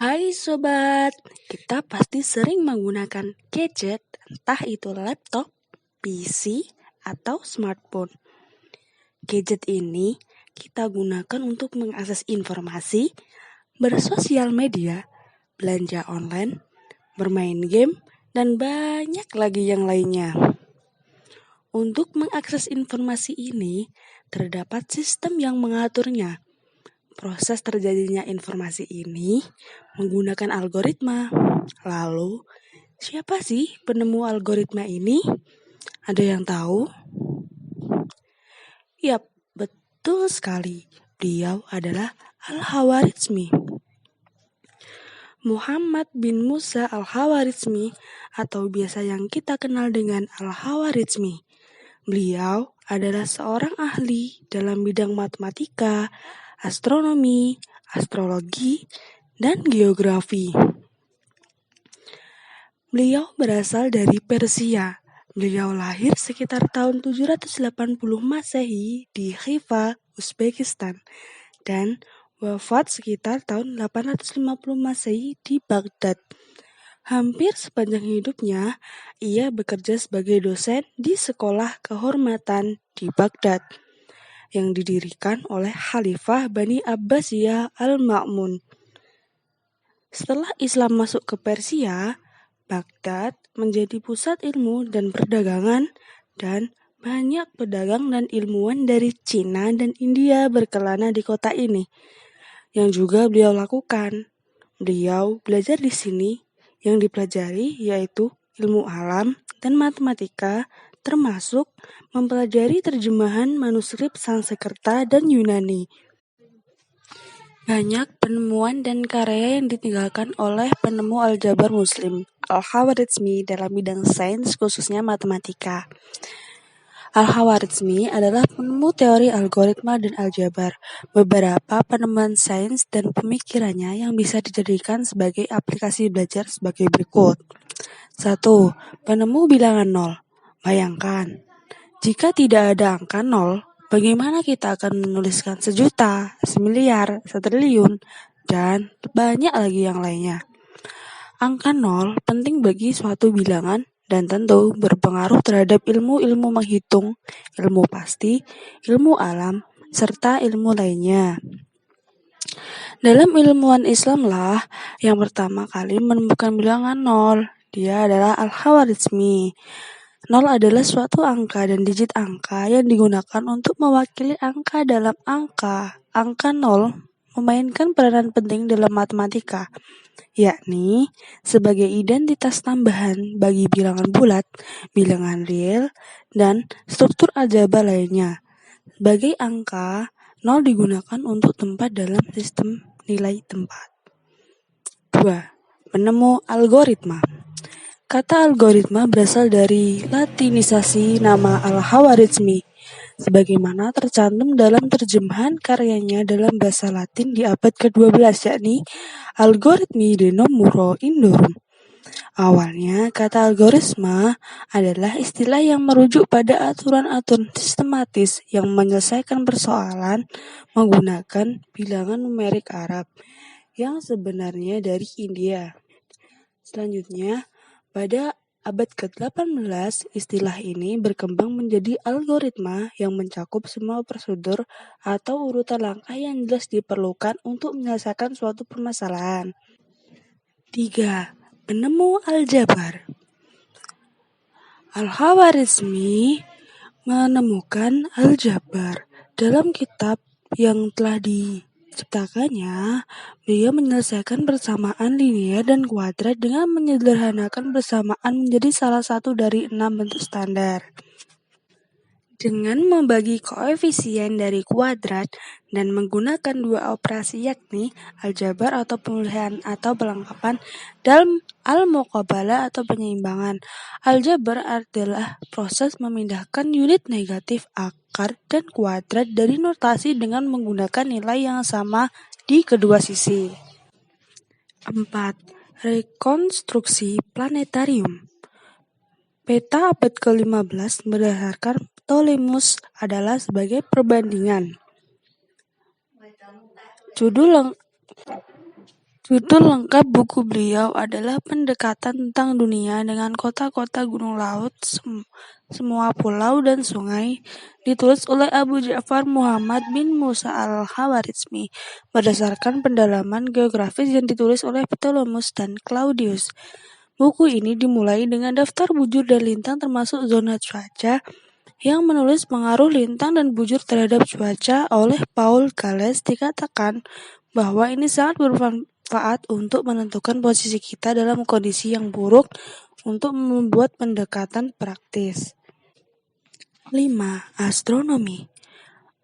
Hai sobat, kita pasti sering menggunakan gadget, entah itu laptop, PC, atau smartphone. Gadget ini kita gunakan untuk mengakses informasi, bersosial media, belanja online, bermain game, dan banyak lagi yang lainnya. Untuk mengakses informasi ini, terdapat sistem yang mengaturnya. Proses terjadinya informasi ini menggunakan algoritma. Lalu, siapa sih penemu algoritma ini? Ada yang tahu? Yap, betul sekali. Beliau adalah Al-Khawarizmi. Muhammad bin Musa Al-Khawarizmi atau biasa yang kita kenal dengan Al-Khawarizmi. Beliau adalah seorang ahli dalam bidang matematika, astronomi, astrologi, dan geografi. Beliau berasal dari Persia. Beliau lahir sekitar tahun 780 Masehi di Khiva, Uzbekistan, dan wafat sekitar tahun 850 Masehi di Baghdad. Hampir sepanjang hidupnya, ia bekerja sebagai dosen di sekolah kehormatan di Baghdad yang didirikan oleh Khalifah Bani Abbasiyah Al-Ma'mun. Setelah Islam masuk ke Persia, Baghdad menjadi pusat ilmu dan perdagangan, dan banyak pedagang dan ilmuwan dari Cina dan India berkelana di kota ini. Yang juga beliau lakukan. Beliau belajar di sini, yang dipelajari yaitu ilmu alam dan matematika, termasuk mempelajari terjemahan manuskrip Sanskerta dan Yunani. Banyak penemuan dan karya yang ditinggalkan oleh penemu aljabar Muslim, Al-Khawarizmi, dalam bidang sains khususnya matematika. Al-Khawarizmi adalah penemu teori algoritma dan aljabar. Beberapa penemuan sains dan pemikirannya yang bisa dijadikan sebagai aplikasi belajar sebagai berikut. 1. Penemu bilangan nol. Bayangkan, jika tidak ada angka nol, bagaimana kita akan menuliskan sejuta, semiliar, setriliun, dan banyak lagi yang lainnya. Angka nol penting bagi suatu bilangan dan tentu berpengaruh terhadap ilmu-ilmu menghitung, ilmu pasti, ilmu alam, serta ilmu lainnya. Dalam ilmuwan Islam lah yang pertama kali menemukan bilangan nol. Dia adalah Al-Khawarizmi. Nol adalah suatu angka dan digit angka yang digunakan untuk mewakili angka dalam angka. Angka nol memainkan peranan penting dalam matematika, yakni sebagai identitas tambahan bagi bilangan bulat, bilangan real, dan struktur aljabar lainnya. Sebagai angka, nol digunakan untuk tempat dalam sistem nilai tempat. 2. Penemu algoritma. Kata algoritma berasal dari latinisasi nama Al-Khawarizmi, sebagaimana tercantum dalam terjemahan karyanya dalam bahasa Latin di abad ke-12, yakni Algoritmi de Nomuro Indorum. Awalnya, kata algoritma adalah istilah yang merujuk pada aturan-aturan sistematis yang menyelesaikan persoalan menggunakan bilangan numerik Arab yang sebenarnya dari India. Selanjutnya, pada abad ke-18, istilah ini berkembang menjadi algoritma yang mencakup semua prosedur atau urutan langkah yang jelas diperlukan untuk menyelesaikan suatu permasalahan. 3. Penemu aljabar. Al-Khawarizmi menemukan aljabar dalam kitab yang telah diciptakannya. Beliau menyelesaikan persamaan linear dan kuadrat dengan menyederhanakan persamaan menjadi salah satu dari 6 bentuk standar. Dengan membagi koefisien dari kuadrat dan menggunakan dua operasi, yakni aljabar atau pemulihan atau pelengkapan dan al-muqabalah atau penyeimbangan. Aljabar adalah proses memindahkan unit negatif akar dan kuadrat dari notasi dengan menggunakan nilai yang sama di kedua sisi. 4. Rekonstruksi planetarium. Peta abad ke-15 berdasarkan Ptolemus adalah sebagai perbandingan. Judul lengkap buku beliau adalah Pendekatan tentang Dunia dengan Kota-kota Gunung Laut, Semua Pulau dan Sungai, ditulis oleh Abu Ja'far Muhammad bin Musa al-Khawarizmi, berdasarkan pendalaman geografis yang ditulis oleh Ptolemus dan Claudius. Buku ini dimulai dengan daftar bujur dan lintang termasuk zona cuaca, yang menulis pengaruh lintang dan bujur terhadap cuaca oleh Paul Gales. Dikatakan bahwa ini sangat bermanfaat untuk menentukan posisi kita dalam kondisi yang buruk untuk membuat pendekatan praktis. 5. Astronomi.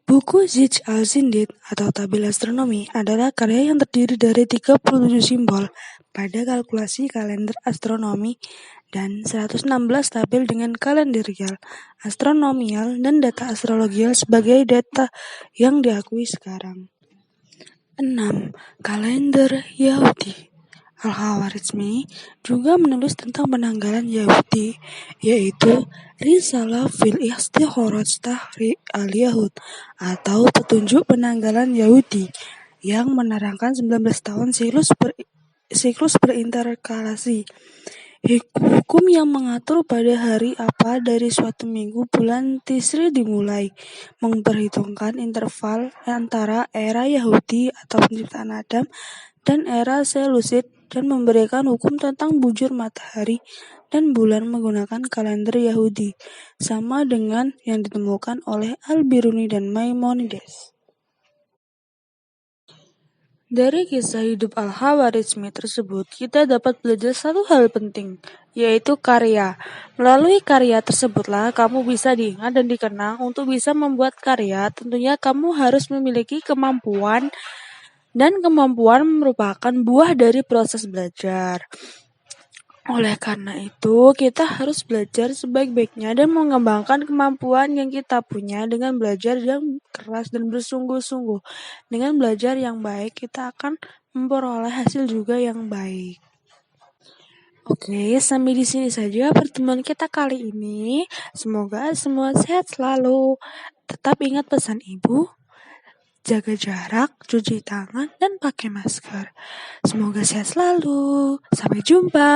Buku Zij al-Zindid atau tabel astronomi adalah karya yang terdiri dari 37 simbol pada kalkulasi kalender astronomi dan 116 tabel dengan kalender real, astronomial, dan data astrologial sebagai data yang diakui sekarang. 6. Kalender Yahudi. Al-Khawarizmi juga menulis tentang penanggalan Yahudi, yaitu Risalah fil Istikharaj Tahri al-Yahud atau Petunjuk Penanggalan Yahudi, yang menerangkan 19 tahun siklus berinterkalasi. Hukum yang mengatur pada hari apa dari suatu minggu bulan Tisri dimulai, memperhitungkan interval antara era Yahudi atau penciptaan Adam dan era Selusid, dan memberikan hukum tentang bujur matahari dan bulan menggunakan kalender Yahudi, sama dengan yang ditemukan oleh Al-Biruni dan Maimonides. Dari kisah hidup Al-Khawarizmi tersebut, kita dapat belajar satu hal penting, yaitu karya. Melalui karya tersebutlah kamu bisa diingat dan dikenang. Untuk bisa membuat karya, tentunya kamu harus memiliki kemampuan, dan kemampuan merupakan buah dari proses belajar. Oleh karena itu, kita harus belajar sebaik-baiknya dan mengembangkan kemampuan yang kita punya dengan belajar yang keras dan bersungguh-sungguh. Dengan belajar yang baik, kita akan memperoleh hasil juga yang baik. Oke, sampai di sini saja pertemuan kita kali ini. Semoga semua sehat selalu. Tetap ingat pesan ibu, jaga jarak, cuci tangan, dan pakai masker. Semoga sehat selalu. Sampai jumpa.